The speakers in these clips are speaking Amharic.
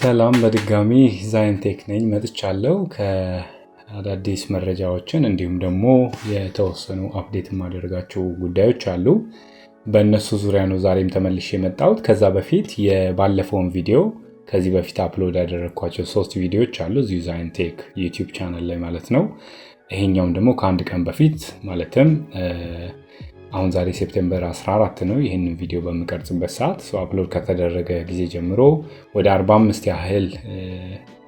ሰላም በድጋሚ ዛይንቴክ ነኝ መጥቻለሁ ከአዳዲስ መረጃዎችን እንዲሁም ደግሞ የተወሰኑ አፕዴት የማደርጋቸው ጉዳዮች አሉ። በእነሱ ዙሪያ ነው ዛሬም ተመልሼ የመጣሁት። ከዛ በፊት የባለፈውን ቪዲዮ ከዚህ በፊት አፕሎድ ያደረግኳቸው 3 ቪዲዮዎች አሉ እዚሁ ዛይንቴክ ዩቲዩብ ቻናል ላይ ማለት ነው። ይሄኛውም ደግሞ ከአንድ ቀን በፊት ማለትም አሁን ዛሬ ሴፕቴምበር 14 ነው ይህንን ቪዲዮ በምቀርጽበት ሰዓት አፕሎድ ከተደረገ ጊዜ ጀምሮ ወደ 45 ያህል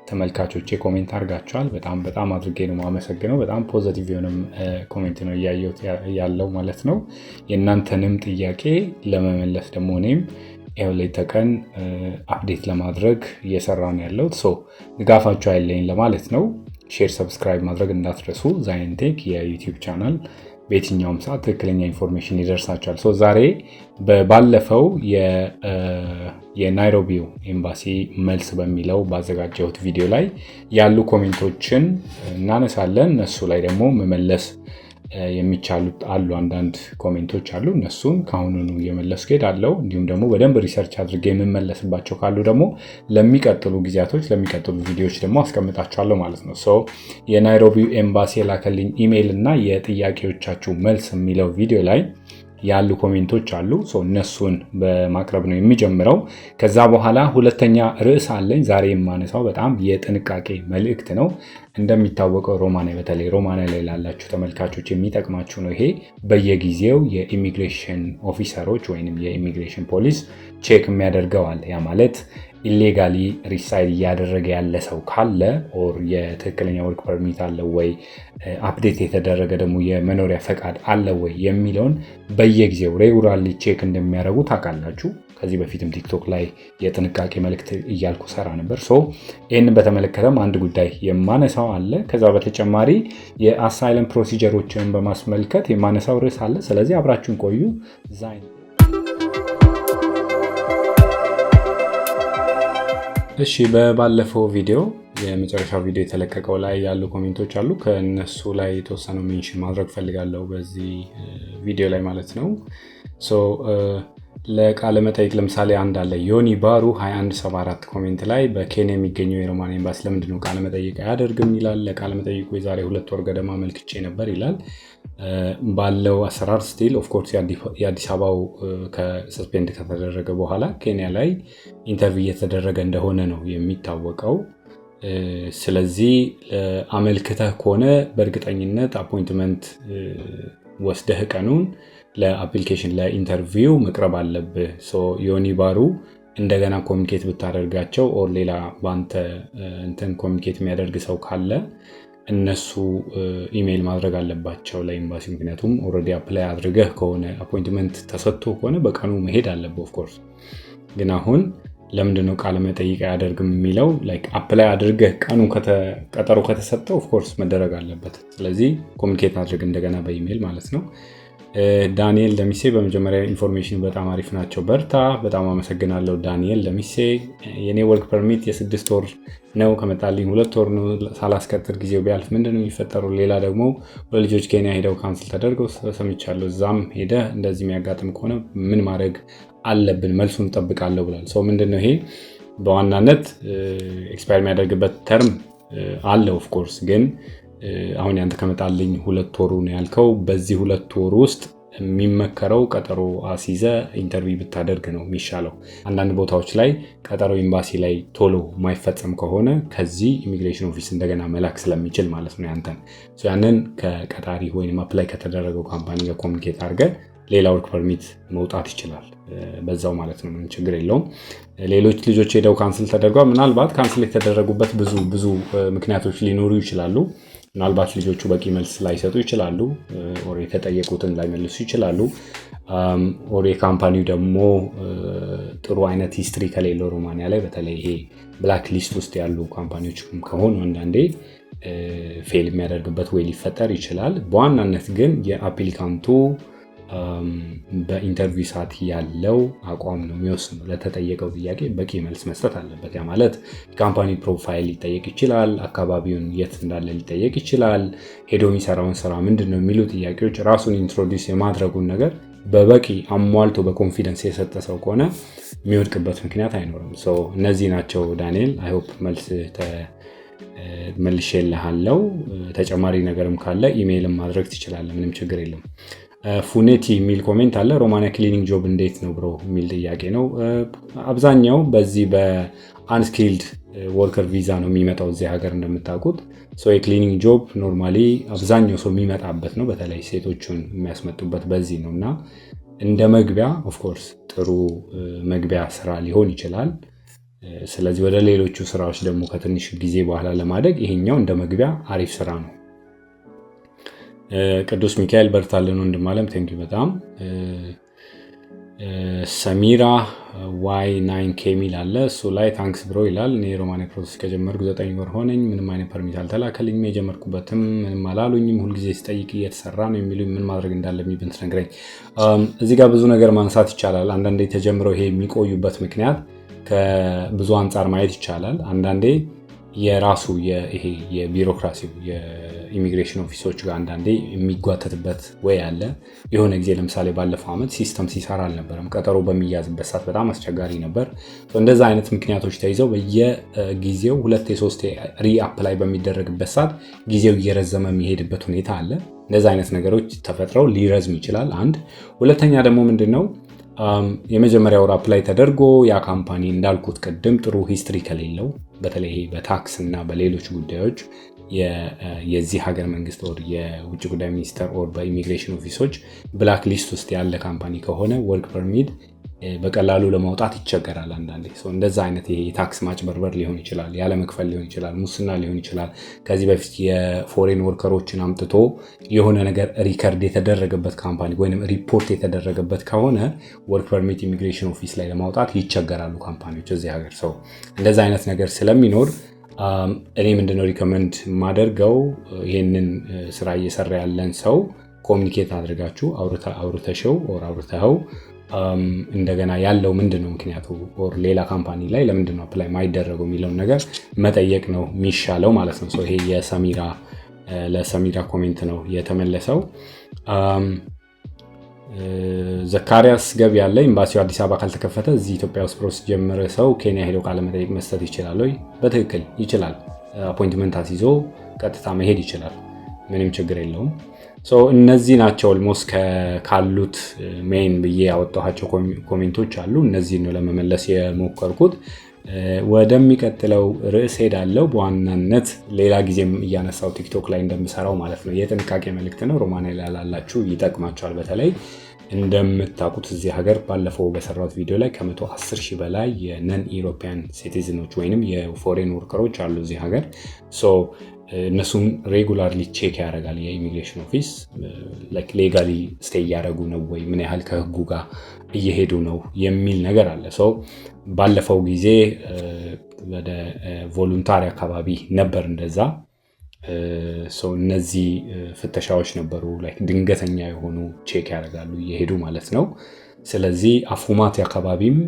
ተመልካቾቼ ኮሜንት አድርጋቸዋል። በጣም አድርጌ ነው የማመሰግነው። በጣም ፖዚቲቭ የሆነ ኮሜንት ነው እያየሁት ያለው ማለት ነው። የእናንተንም ጥያቄ ለመመለስ ደግሞ እኔም ሌት ተቀን አፕዴት ለማድረግ እየሰራሁ ነው ያለሁት። ድጋፋችሁ አይለኝ ለማለት ነው። ሼር፣ ሰብስክራይብ ማድረግ እንዳትረሱ። ዛይንቴክ የዩቲዩብ ቻናል በየትኛውም ሰዓት ትክክለኛ ኢንፎርሜሽን ይደርሳቸዋል። ዛሬ ባለፈው የናይሮቢው ኤምባሲ መልስ በሚለው ባዘጋጀሁት ቪዲዮ ላይ ያሉ ኮሜንቶችን እናነሳለን። እነሱ ላይ ደግሞ መመለስ የሚቻሉት አሉ። አንዳንድ ኮሜንቶች አሉ። እነሱን ከአሁኑኑ እየመለስኩ እሄዳለሁ። እንዲሁም ደግሞ በደንብ ሪሰርች አድርጌ የምመለስባቸው ካሉ ደግሞ ለሚቀጥሉ ጊዜያቶች ለሚቀጥሉ ቪዲዮዎች ደግሞ አስቀምጣቸዋለሁ ማለት ነው። የናይሮቢው ኤምባሲ የላከልኝ ኢሜይል እና የጥያቄዎቻችሁ መልስ የሚለው ቪዲዮ ላይ ያሉ ኮሜንቶች አሉ። እነሱን በማቅረብ ነው የሚጀምረው። ከዛ በኋላ ሁለተኛ ርዕስ አለኝ። ዛሬ የማነሳው በጣም የጥንቃቄ መልእክት ነው። እንደሚታወቀው ሮማንያ፣ በተለይ ሮማንያ ላይ ላላችሁ ተመልካቾች የሚጠቅማችሁ ነው። ይሄ በየጊዜው የኢሚግሬሽን ኦፊሰሮች ወይም የኢሚግሬሽን ፖሊስ ቼክ የሚያደርገው አለ። ያ ማለት ኢሌጋሊ ሪሳይድ እያደረገ ያለ ሰው ካለ ኦር የትክክለኛ ወርክ ፐርሚት አለ ወይ፣ አፕዴት የተደረገ ደግሞ የመኖሪያ ፈቃድ አለ ወይ የሚለውን በየጊዜው ሬጉላርሊ ቼክ እንደሚያደርጉ ታውቃላችሁ። ከዚህ በፊትም ቲክቶክ ላይ የጥንቃቄ መልእክት እያልኩ ሰራ ነበር። ይህንን በተመለከተም አንድ ጉዳይ የማነሳው አለ። ከዛ በተጨማሪ የአሳይለም ፕሮሲጀሮችን በማስመልከት የማነሳው ርዕስ አለ። ስለዚህ አብራችሁን ቆዩ። እሺ፣ በባለፈው ቪዲዮ የመጨረሻው ቪዲዮ የተለቀቀው ላይ ያሉ ኮሜንቶች አሉ። ከነሱ ላይ የተወሰኑ ሜንሽን ማድረግ ፈልጋለሁ በዚህ ቪዲዮ ላይ ማለት ነው። ለቃለ መጠይቅ ለምሳሌ አንድ አለ ዮኒ ባሩ 2174 ኮሜንት ላይ በኬንያ የሚገኘው የሮማንያ ኤምባሲ ለምንድነው ቃለ መጠይቅ አያደርግም ይላል። ለቃለ መጠይቁ የዛሬ 2 ወር ገደማ መልክቼ ነበር ይላል። ባለው አሰራር ስቲል ኦፍኮርስ የአዲስ አበባው ከሰስፔንድ ከተደረገ በኋላ ኬንያ ላይ ኢንተርቪው እየተደረገ እንደሆነ ነው የሚታወቀው። ስለዚህ አመልክተህ ከሆነ በእርግጠኝነት አፖይንትመንት ወስደህ ቀኑን ለአፕሊኬሽን ለኢንተርቪው መቅረብ አለብህ። ዮኒ ባሩ እንደገና ኮሚኒኬት ብታደርጋቸው ኦር ሌላ በአንተ እንትን ኮሚኒኬት የሚያደርግ ሰው ካለ እነሱ ኢሜይል ማድረግ አለባቸው ለኤምባሲ። ምክንያቱም ኦልሬዲ አፕላይ አድርገህ ከሆነ አፖይንትመንት ተሰጥቶ ከሆነ በቀኑ መሄድ አለብህ ኦፍኮርስ። ግን አሁን ለምንድነው ቃለ መጠይቅ አያደርግም የሚለው አፕላይ አድርገህ ቀጠሮ ከተሰጠው ኦፍኮርስ መደረግ አለበት። ስለዚህ ኮሚኒኬት አድርግ እንደገና በኢሜይል ማለት ነው። ዳንኤል ለሚሴ በመጀመሪያ ኢንፎርሜሽን በጣም አሪፍ ናቸው፣ በርታ። በጣም አመሰግናለሁ ዳንኤል ለሚሴ። የኔ ወርክ ፐርሚት የ6 ወር ነው፣ ከመጣልኝ 2 ወር ነው። ሳላስቀጥር ጊዜው ቢያልፍ ምንድነው የሚፈጠረው? ሌላ ደግሞ በልጆች ኬንያ ሄደው ካንስል ተደርገው ሰምቻለሁ። እዛም ሄደህ እንደዚህ የሚያጋጥም ከሆነ ምን ማድረግ አለብን? መልሱን እጠብቃለሁ ብሏል። ምንድነው ይሄ? በዋናነት ኤክስፓየር የሚያደርግበት ተርም አለ ኦፍኮርስ። ግን አሁን ያንተ ከመጣልኝ 2 ወሩ ነው ያልከው። በዚህ 2 ወር ውስጥ የሚመከረው ቀጠሮ አስይዘ ኢንተርቪው ብታደርግ ነው የሚሻለው። አንዳንድ ቦታዎች ላይ ቀጠሮ ኤምባሲ ላይ ቶሎ ማይፈጸም ከሆነ ከዚህ ኢሚግሬሽን ኦፊስ እንደገና መላክ ስለሚችል ማለት ነው ያንን ከቀጣሪ ወይም አፕላይ ከተደረገው ካምፓኒ ጋር ኮሚኒኬት አድርገህ ሌላ ወርክ ፐርሚት መውጣት ይችላል በዛው ማለት ነው። ምን ችግር የለውም። ሌሎች ልጆች ሄደው ካንስል ተደርጓል። ምናልባት ካንስል የተደረጉበት ብዙ ምክንያቶች ሊኖሩ ይችላሉ። ምናልባት ልጆቹ በቂ መልስ ላይሰጡ ይችላሉ፣ ኦር የተጠየቁትን ላይመልሱ ይችላሉ፣ ኦር የካምፓኒው ደግሞ ጥሩ አይነት ሂስትሪ ከሌለው ሮማንያ ላይ በተለይ ይሄ ብላክ ሊስት ውስጥ ያሉ ካምፓኒዎች ከሆኑ አንዳንዴ ፌል የሚያደርግበት ወይ ሊፈጠር ይችላል። በዋናነት ግን የአፕሊካንቱ በኢንተርቪው ሰዓት ያለው አቋም ነው የሚወስነው። ለተጠየቀው ጥያቄ በቂ መልስ መስጠት አለበት። ያ ማለት ካምፓኒ ፕሮፋይል ሊጠየቅ ይችላል፣ አካባቢውን የት እንዳለ ሊጠየቅ ይችላል፣ ሄዶ የሚሰራውን ስራ ምንድን ነው የሚሉ ጥያቄዎች ራሱን ኢንትሮዲውስ የማድረጉን ነገር በበቂ አሟልቶ በኮንፊደንስ የሰጠ ሰው ከሆነ የሚወድቅበት ምክንያት አይኖርም። እነዚህ ናቸው ዳንኤል። አይ ሆፕ መልሼልሃለሁ። ተጨማሪ ነገርም ካለ ኢሜይልም ማድረግ ትችላለህ፣ ምንም ችግር የለም። ፉኔቲ የሚል ኮሜንት አለ። ሮማንያ ክሊኒንግ ጆብ እንዴት ነው ብሮ የሚል ጥያቄ ነው። አብዛኛው በዚህ በአንስኪልድ ወርከር ቪዛ ነው የሚመጣው እዚህ ሀገር እንደምታውቁት። የክሊኒንግ ጆብ ኖርማሊ አብዛኛው ሰው የሚመጣበት ነው። በተለይ ሴቶቹን የሚያስመጡበት በዚህ ነው እና እንደ መግቢያ ኦፍኮርስ ጥሩ መግቢያ ስራ ሊሆን ይችላል። ስለዚህ ወደ ሌሎቹ ስራዎች ደግሞ ከትንሽ ጊዜ በኋላ ለማደግ ይሄኛው እንደ መግቢያ አሪፍ ስራ ነው። ቅዱስ ሚካኤል በርታለን ወንድም አለም ቴንክ ዩ በጣም። ሰሚራ ዋይ 9K ሚል አለ። እሱ ላይ ታንክስ ብሮ ይላል። እኔ ሮማንያ ፕሮሰስ ከጀመርኩ 9 ወር ሆነኝ። ምንም አይነት ፐርሚት አልተላከልኝም። የጀመርኩበትም ምንም አላሉኝም። ሁልጊዜ ስጠይቅ እየተሰራ ነው የሚሉኝ። ምን ማድረግ እንዳለብኝ ብትነግረኝ። እዚህ ጋር ብዙ ነገር ማንሳት ይቻላል። አንዳንዴ ተጀምረው ይሄ የሚቆዩበት ምክንያት ከብዙ አንጻር ማየት ይቻላል። አንዳንዴ የራሱ ይሄ የቢሮክራሲው የኢሚግሬሽን ኦፊሶች ጋር አንዳንዴ የሚጓተትበት ወይ አለ። የሆነ ጊዜ ለምሳሌ ባለፈው ዓመት ሲስተም ሲሰራ አልነበረም። ቀጠሮ በሚያዝበት ሰዓት በጣም አስቸጋሪ ነበር። እንደዛ አይነት ምክንያቶች ተይዘው በየጊዜው 2-3 ሪአፕላይ በሚደረግበት ሰዓት ጊዜው እየረዘመ የሚሄድበት ሁኔታ አለ። እንደዛ አይነት ነገሮች ተፈጥረው ሊረዝም ይችላል። አንድ ሁለተኛ ደግሞ ምንድነው የመጀመሪያው አፕላይ ተደርጎ ያ ካምፓኒ እንዳልኩት ቅድም ጥሩ ሂስትሪ ከሌለው በተለይ በታክስ እና በሌሎች ጉዳዮች የዚህ ሀገር መንግስት ወር የውጭ ጉዳይ ሚኒስቴር ወር በኢሚግሬሽን ኦፊሶች ብላክ ሊስት ውስጥ ያለ ካምፓኒ ከሆነ ወርክ ፐርሚት በቀላሉ ለማውጣት ይቸገራል። አንዳንዴ እንደዛ አይነት ይሄ የታክስ ማጭበርበር ሊሆን ይችላል፣ ያለ መክፈል ሊሆን ይችላል፣ ሙስና ሊሆን ይችላል። ከዚህ በፊት የፎሬን ወርከሮችን አምጥቶ የሆነ ነገር ሪከርድ የተደረገበት ካምፓኒ ወይም ሪፖርት የተደረገበት ከሆነ ወርክ ፐርሚት ኢሚግሬሽን ኦፊስ ላይ ለማውጣት ይቸገራሉ ካምፓኒዎች እዚህ ሀገር። እንደዛ አይነት ነገር ስለሚኖር እኔ ምንድነው ሪኮመንድ የማደርገው ይህንን ስራ እየሰራ ያለን ሰው ኮሚኒኬት አድርጋችሁ አውርተኸው እንደገና ያለው ምንድነው ምክንያቱ ኦር ሌላ ካምፓኒ ላይ ለምንድነው አፕላይ ማይደረገው የሚለውን ነገር መጠየቅ ነው የሚሻለው ማለት ነው። ይሄ ለሰሚራ ኮሜንት ነው የተመለሰው። ዘካሪያስ ገቢ ያለ ኤምባሲው አዲስ አበባ ካልተከፈተ እዚህ ኢትዮጵያ ውስጥ ፕሮሰስ ጀመረ ሰው ኬንያ ሄዶ ቃለ መጠይቅ መስጠት ይችላል ወይ? በትክክል ይችላል። አፖይንትመንት አስይዞ ቀጥታ መሄድ ይችላል። ምንም ችግር የለውም። እነዚህ ናቸው ኦልሞስት ካሉት ሜይን ብዬ ያወጣኋቸው ኮሜንቶች አሉ። እነዚህ ነው ለመመለስ የሞከርኩት። ወደሚቀጥለው ርዕስ ሄዳለሁ። በዋናነት ሌላ ጊዜም እያነሳው ቲክቶክ ላይ እንደምሰራው ማለት ነው የጥንቃቄ መልእክት ነው። ሮማንያ ላይ ላላችሁ ይጠቅማቸዋል። በተለይ እንደምታውቁት እዚህ ሀገር ባለፈው በሰራሁት ቪዲዮ ላይ ከ110 ሺህ በላይ የነን ኢሮፒያን ሲቲዝኖች ወይንም የፎሬን ወርከሮች አሉ እዚህ ሀገር። እነሱም ሬጉላርሊ ቼክ ያደርጋል የኢሚግሬሽን ኦፊስ ሌጋሊ ስቴይ እያደረጉ ነው ወይ፣ ምን ያህል ከህጉ ጋር እየሄዱ ነው የሚል ነገር አለ። ባለፈው ጊዜ ወደ ቮሉንታሪ አካባቢ ነበር እንደዛ። እነዚህ ፍተሻዎች ነበሩ፣ ድንገተኛ የሆኑ ቼክ ያደርጋሉ እየሄዱ ማለት ነው። ስለዚህ አፉማት አካባቢም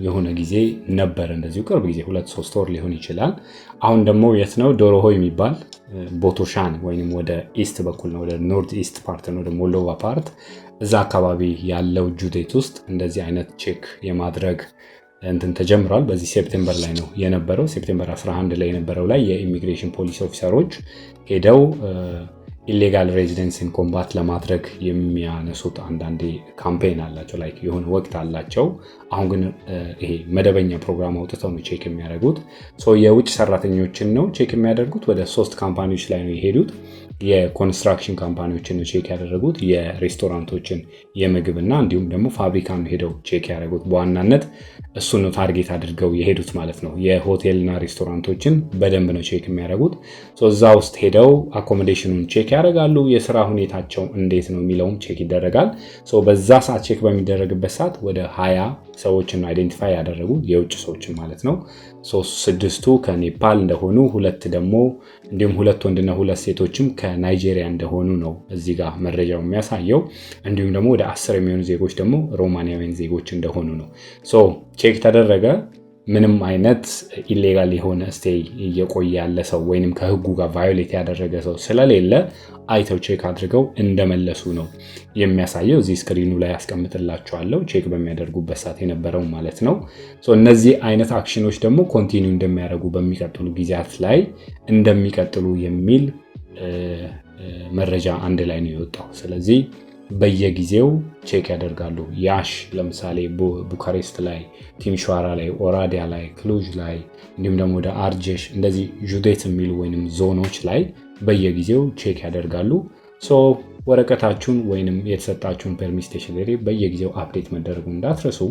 የሆነ ጊዜ ነበር እንደዚሁ፣ ቅርብ ጊዜ 2-3 ወር ሊሆን ይችላል። አሁን ደግሞ የት ነው ዶሮሆ የሚባል ቦቶሻን ወይም ወደ ኢስት በኩል ነው፣ ወደ ኖርት ኢስት ፓርት ነው፣ ወደ ሞሎቫ ፓርት እዛ አካባቢ ያለው ጁዴት ውስጥ እንደዚህ አይነት ቼክ የማድረግ እንትን ተጀምሯል። በዚህ ሴፕቴምበር ላይ ነው የነበረው። ሴፕቴምበር 11 ላይ የነበረው ላይ የኢሚግሬሽን ፖሊስ ኦፊሰሮች ሄደው ኢሌጋል ሬዚደንስን ኮምባት ለማድረግ የሚያነሱት አንዳንዴ ካምፔን አላቸው፣ የሆነ ወቅት አላቸው። አሁን ግን ይሄ መደበኛ ፕሮግራም አውጥተው ነው ቼክ የሚያደርጉት። የውጭ ሰራተኞችን ነው ቼክ የሚያደርጉት። ወደ 3 ካምፓኒዎች ላይ ነው የሄዱት። የኮንስትራክሽን ካምፓኒዎችን ነው ቼክ ያደረጉት፣ የሬስቶራንቶችን፣ የምግብና እንዲሁም ደግሞ ፋብሪካ ነው ሄደው ቼክ ያደረጉት። በዋናነት እሱን ነው ታርጌት አድርገው የሄዱት ማለት ነው። የሆቴልና ሬስቶራንቶችን በደንብ ነው ቼክ የሚያደርጉት። እዛ ውስጥ ሄደው አኮሞዴሽኑን ቼክ ያደርጋሉ። የስራ ሁኔታቸው እንዴት ነው የሚለውም ቼክ ይደረጋል። በዛ ሰዓት ቼክ በሚደረግበት ሰዓት ወደ 20 ሰዎችን አይዴንቲፋይ ያደረጉ የውጭ ሰዎችን ማለት ነው። 6ቱ ከኔፓል እንደሆኑ 2 ደግሞ እንዲሁም 2 ወንድና 2 ሴቶችም ከናይጄሪያ እንደሆኑ ነው እዚህ ጋር መረጃው የሚያሳየው። እንዲሁም ደግሞ ወደ 10 የሚሆኑ ዜጎች ደግሞ ሮማኒያውያን ዜጎች እንደሆኑ ነው። ቼክ ተደረገ። ምንም አይነት ኢሌጋል የሆነ ስቴይ እየቆየ ያለ ሰው ወይንም ከህጉ ጋር ቫዮሌት ያደረገ ሰው ስለሌለ አይተው ቼክ አድርገው እንደመለሱ ነው የሚያሳየው። እዚህ ስክሪኑ ላይ ያስቀምጥላችኋለሁ ቼክ በሚያደርጉበት ሰዓት የነበረው ማለት ነው። እነዚህ አይነት አክሽኖች ደግሞ ኮንቲኒው እንደሚያደርጉ በሚቀጥሉ ጊዜያት ላይ እንደሚቀጥሉ የሚል መረጃ አንድ ላይ ነው የወጣው። ስለዚህ በየጊዜው ቼክ ያደርጋሉ። ያሽ ለምሳሌ ቡካሬስት ላይ፣ ቲምሽዋራ ላይ፣ ኦራዲያ ላይ፣ ክሉዥ ላይ እንዲሁም ደግሞ ወደ አርጄሽ እንደዚህ ጁዴት የሚሉ ወይንም ዞኖች ላይ በየጊዜው ቼክ ያደርጋሉ። ወረቀታችሁን ወይንም የተሰጣችሁን ፐርሚት ስቴሽነሪ በየጊዜው አፕዴት መደረጉ እንዳትረሱ።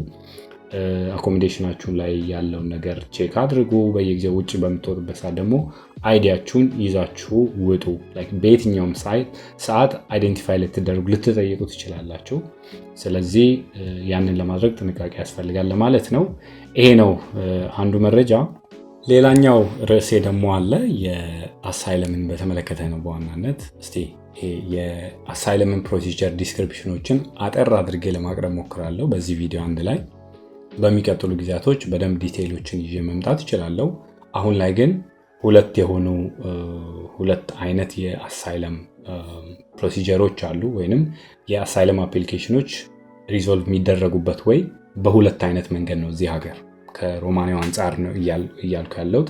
አኮሞዴሽናችሁን ላይ ያለውን ነገር ቼክ አድርጉ። በየጊዜው ውጭ በምትወጡበት ሰዓት ደግሞ አይዲያችሁን ይዛችሁ ውጡ። በየትኛውም ሰዓት አይዴንቲፋይ ልትደረጉ ልትጠየቁ ትችላላችሁ። ስለዚህ ያንን ለማድረግ ጥንቃቄ ያስፈልጋል ማለት ነው። ይሄ ነው አንዱ መረጃ። ሌላኛው ርዕሴ ደግሞ አለ የአሳይለምን በተመለከተ ነው በዋናነት። እስቲ የአሳይለምን ፕሮሲጀር ዲስክሪፕሽኖችን አጠር አድርጌ ለማቅረብ ሞክራለሁ በዚህ ቪዲዮ አንድ ላይ። በሚቀጥሉ ጊዜያቶች በደንብ ዲቴይሎችን ይዤ መምጣት እችላለሁ። አሁን ላይ ግን ሁለት አይነት የአሳይለም ፕሮሲጀሮች አሉ፣ ወይንም የአሳይለም አፕሊኬሽኖች ሪዞልቭ የሚደረጉበት ወይ በሁለት አይነት መንገድ ነው እዚህ ሀገር። ከሮማኒያው አንጻር ነው እያልኩ ያለሁት።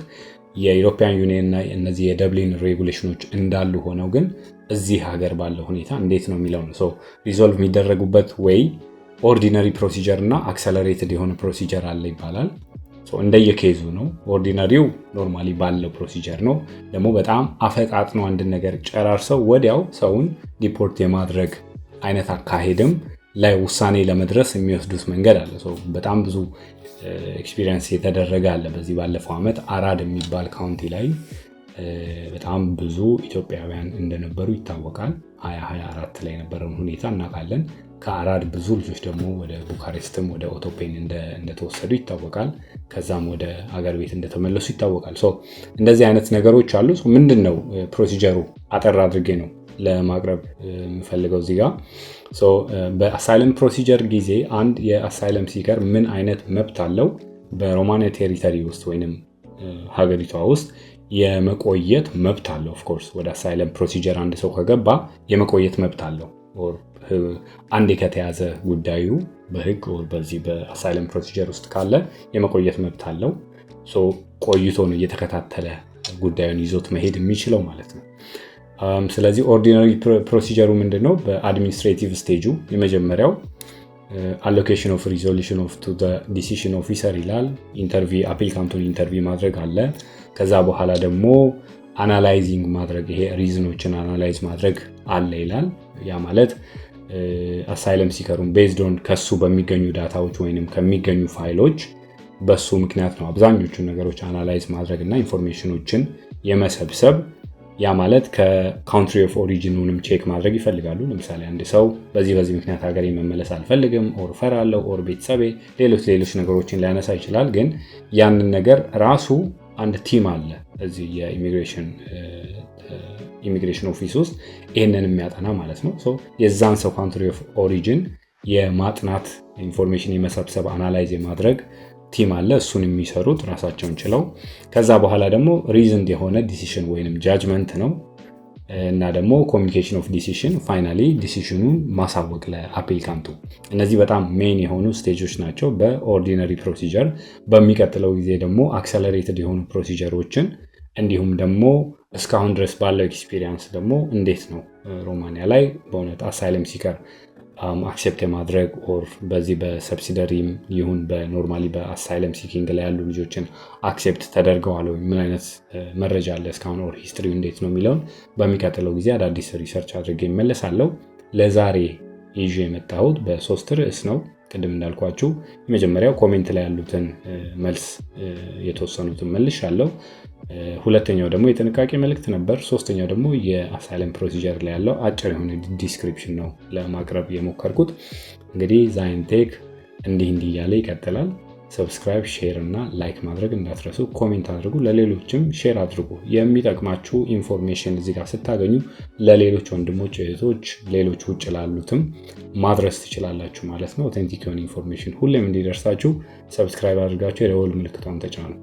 የዩሮፒያን ዩኒየን እና እነዚህ የደብሊን ሬጉሌሽኖች እንዳሉ ሆነው ግን እዚህ ሀገር ባለው ሁኔታ እንዴት ነው የሚለው ነው። ሪዞልቭ የሚደረጉበት ወይ ኦርዲነሪ ፕሮሲጀር እና አክሰለሬትድ የሆነ ፕሮሲጀር አለ ይባላል። እንደየኬዙ ነው። ኦርዲነሪው ኖርማሊ ባለው ፕሮሲጀር ነው። ደግሞ በጣም አፈጣጥኖ አንድን ነገር ጨራርሰው ወዲያው ሰውን ዲፖርት የማድረግ አይነት አካሄድም ላይ ውሳኔ ለመድረስ የሚወስዱት መንገድ አለ። በጣም ብዙ ኤክስፒሪየንስ የተደረገ አለ። በዚህ ባለፈው ዓመት አራድ የሚባል ካውንቲ ላይ በጣም ብዙ ኢትዮጵያውያን እንደነበሩ ይታወቃል። 2024 ላይ የነበረውን ሁኔታ እናውቃለን። ከአራድ ብዙ ልጆች ደግሞ ወደ ቡካሬስትም ወደ ኦቶፔን እንደተወሰዱ ይታወቃል። ከዛም ወደ አገር ቤት እንደተመለሱ ይታወቃል። እንደዚህ አይነት ነገሮች አሉ። ምንድን ነው ፕሮሲጀሩ? አጠር አድርጌ ነው ለማቅረብ የምፈልገው እዚህ ጋር። በአሳይለም ፕሮሲጀር ጊዜ አንድ የአሳይለም ሲከር ምን አይነት መብት አለው? በሮማኒያ ቴሪተሪ ውስጥ ወይንም ሀገሪቷ ውስጥ የመቆየት መብት አለው። ኦፍኮርስ ወደ አሳይለም ፕሮሲጀር አንድ ሰው ከገባ የመቆየት መብት አለው። አንዴ ከተያዘ ጉዳዩ በህግ በዚህ በአሳይለም ፕሮሲጀር ውስጥ ካለ የመቆየት መብት አለው። ቆይቶ ነው እየተከታተለ ጉዳዩን ይዞት መሄድ የሚችለው ማለት ነው። ስለዚህ ኦርዲናሪ ፕሮሲጀሩ ምንድነው? በአድሚኒስትሬቲቭ ስቴጁ የመጀመሪያው አሎኬሽን ኦፍ ሪዞሉሽን ኦፍ ቱ ዲሲሽን ኦፊሰር ይላል። ኢንተርቪው አፕሊካንቱን ኢንተርቪው ማድረግ አለ። ከዛ በኋላ ደግሞ አናላይዚንግ ማድረግ፣ ይሄ ሪዝኖችን አናላይዝ ማድረግ አለ ይላል። ያ ማለት አሳይለም ሲከሩን ቤዝድ ኦን ከሱ በሚገኙ ዳታዎች ወይንም ከሚገኙ ፋይሎች በሱ ምክንያት ነው አብዛኞቹን ነገሮች አናላይዝ ማድረግ እና ኢንፎርሜሽኖችን የመሰብሰብ። ያ ማለት ከካውንትሪ ኦፍ ኦሪጂኑንም ቼክ ማድረግ ይፈልጋሉ። ለምሳሌ አንድ ሰው በዚህ ምክንያት ሀገሬ መመለስ አልፈልግም፣ ኦር ፈራለሁ፣ ኦር ቤተሰቤ ሌሎች ነገሮችን ሊያነሳ ይችላል። ግን ያንን ነገር ራሱ አንድ ቲም አለ እዚህ የኢሚግሬሽን ኦፊስ ውስጥ ይህንን የሚያጠና ማለት ነው። የዛን ሰው ካውንትሪ ኦፍ ኦሪጂን የማጥናት ኢንፎርሜሽን የመሰብሰብ አናላይዝ የማድረግ ቲም አለ። እሱን የሚሰሩት ራሳቸውን ችለው። ከዛ በኋላ ደግሞ ሪዝንድ የሆነ ዲሲሽን ወይንም ጃጅመንት ነው እና ደግሞ ኮሚኒኬሽን ኦፍ ዲሲሽን፣ ፋይናሊ ዲሲሽኑን ማሳወቅ ለአፕሊካንቱ። እነዚህ በጣም ሜን የሆኑ ስቴጆች ናቸው በኦርዲነሪ ፕሮሲጀር። በሚቀጥለው ጊዜ ደግሞ አክሰለሬትድ የሆኑ ፕሮሲጀሮችን እንዲሁም ደግሞ እስካሁን ድረስ ባለው ኤክስፒሪየንስ ደግሞ እንዴት ነው ሮማኒያ ላይ በእውነት አሳይለም ሲከር አክሴፕት የማድረግ ኦር በዚህ በሰብሲደሪም ይሁን በኖርማሊ በአሳይለም ሲኪንግ ላይ ያሉ ልጆችን አክሴፕት ተደርገዋል ወይ፣ ምን አይነት መረጃ አለ እስካሁን ኦር ሂስትሪው እንዴት ነው የሚለውን በሚቀጥለው ጊዜ አዳዲስ ሪሰርች አድርጌ እመለሳለሁ። ለዛሬ ይዤ የመጣሁት በሶስት ርዕስ ነው። ቅድም እንዳልኳችሁ የመጀመሪያው ኮሜንት ላይ ያሉትን መልስ የተወሰኑትን መልሻለሁ። ሁለተኛው ደግሞ የጥንቃቄ መልእክት ነበር። ሶስተኛው ደግሞ የአሳይለም ፕሮሲጀር ላይ ያለው አጭር የሆነ ዲስክሪፕሽን ነው ለማቅረብ የሞከርኩት። እንግዲህ ዛይንቴክ እንዲህ እያለ ይቀጥላል። ሰብስክራይብ፣ ሼር እና ላይክ ማድረግ እንዳትረሱ። ኮሜንት አድርጉ፣ ለሌሎችም ሼር አድርጉ። የሚጠቅማችሁ ኢንፎርሜሽን እዚህ ጋር ስታገኙ ለሌሎች ወንድሞች እህቶች፣ ሌሎች ውጭ ላሉትም ማድረስ ትችላላችሁ ማለት ነው። ኦቴንቲክ የሆነ ኢንፎርሜሽን ሁሌም እንዲደርሳችሁ ሰብስክራይብ አድርጋችሁ የደወል ምልክቷን ተጫኑ።